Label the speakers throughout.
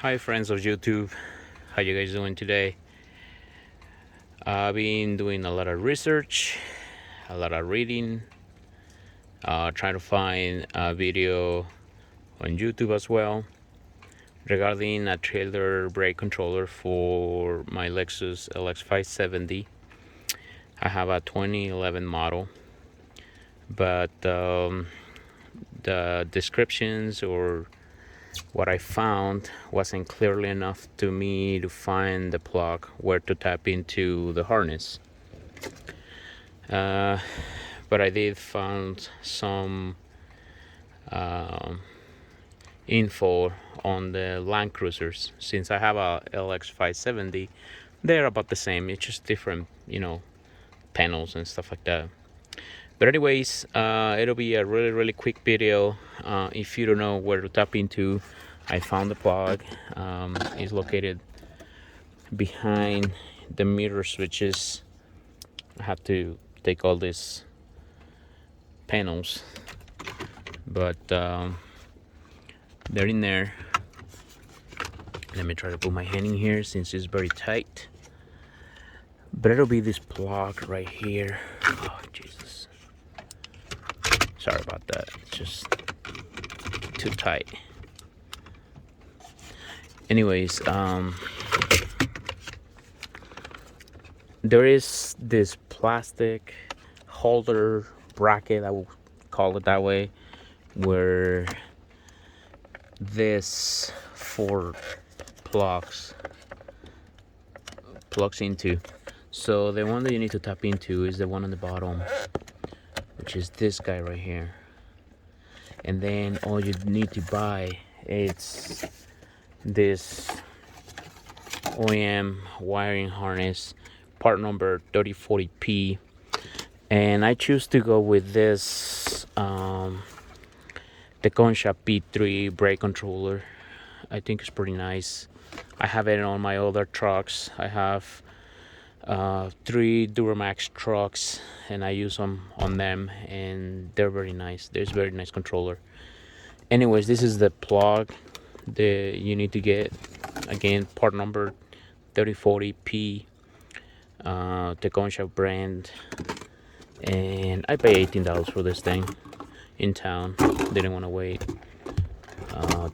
Speaker 1: Hi friends of YouTube, how you guys doing today? I've been doing a lot of research, a lot of reading, trying to find a video on YouTube as well regarding a trailer brake controller for my Lexus lx570. I have a 2011 model, but the descriptions or what I found wasn't clearly enough to me to find the plug where to tap into the harness. But I did find some info on the Land Cruisers. Since I have a LX570, they're about the same. It's just different, panels and stuff like that. But anyways, it'll be a really quick video. If you don't know where to tap into, I found the plug. It's located behind the mirror switches. I have to take all these panels, but they're in there. Let me try to put my hand in here since it's very tight. But it'll be this plug right here. Oh Jesus, sorry about that, it's just too tight. Anyways, there is this plastic holder bracket, I will call it that way, where this four plugs into. So the one that you need to tap into is the one on the bottom, which is this guy right here. And then all you need to buy is this OEM wiring harness, part number 3040P, and I choose to go with this the Concha P3 brake controller. I think it's pretty nice. I have it on my other trucks. I have 3 Duramax trucks and I use them on them, and they're very nice. There's very nice controller. Anyways, this is the plug that you need to get. Again, part number 3040P, Concha brand, and I pay $18 for this thing in town. Didn't want to wait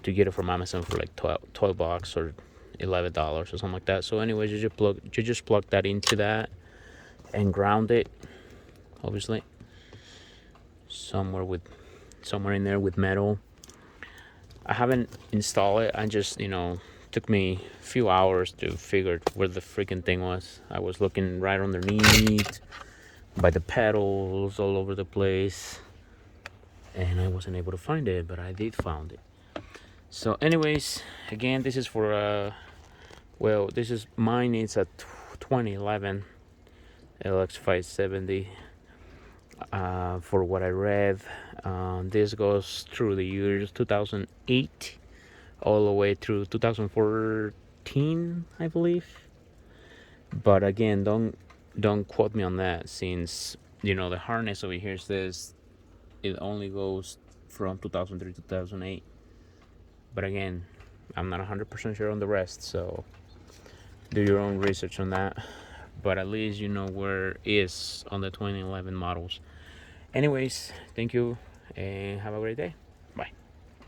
Speaker 1: to get it from Amazon for like 12 bucks or $11 or something like that. So anyways, you just plug that into that and ground it, obviously somewhere in there with metal. I haven't installed it. I just took me a few hours to figure where the freaking thing was. I was looking right underneath by the pedals all over the place, and I wasn't able to find it, but I did found it. So anyways, again, this is for this is mine. It's a 2011 LX570. For what I read, this goes through the years 2008 all the way through 2014, I believe. But again, don't quote me on that, since the harness over here says it only goes from 2003 to 2008. But again, I'm not 100% sure on the rest, so do your own research on that. But at least you know where it is on the 2011 models. Anyways, thank you and have a great day.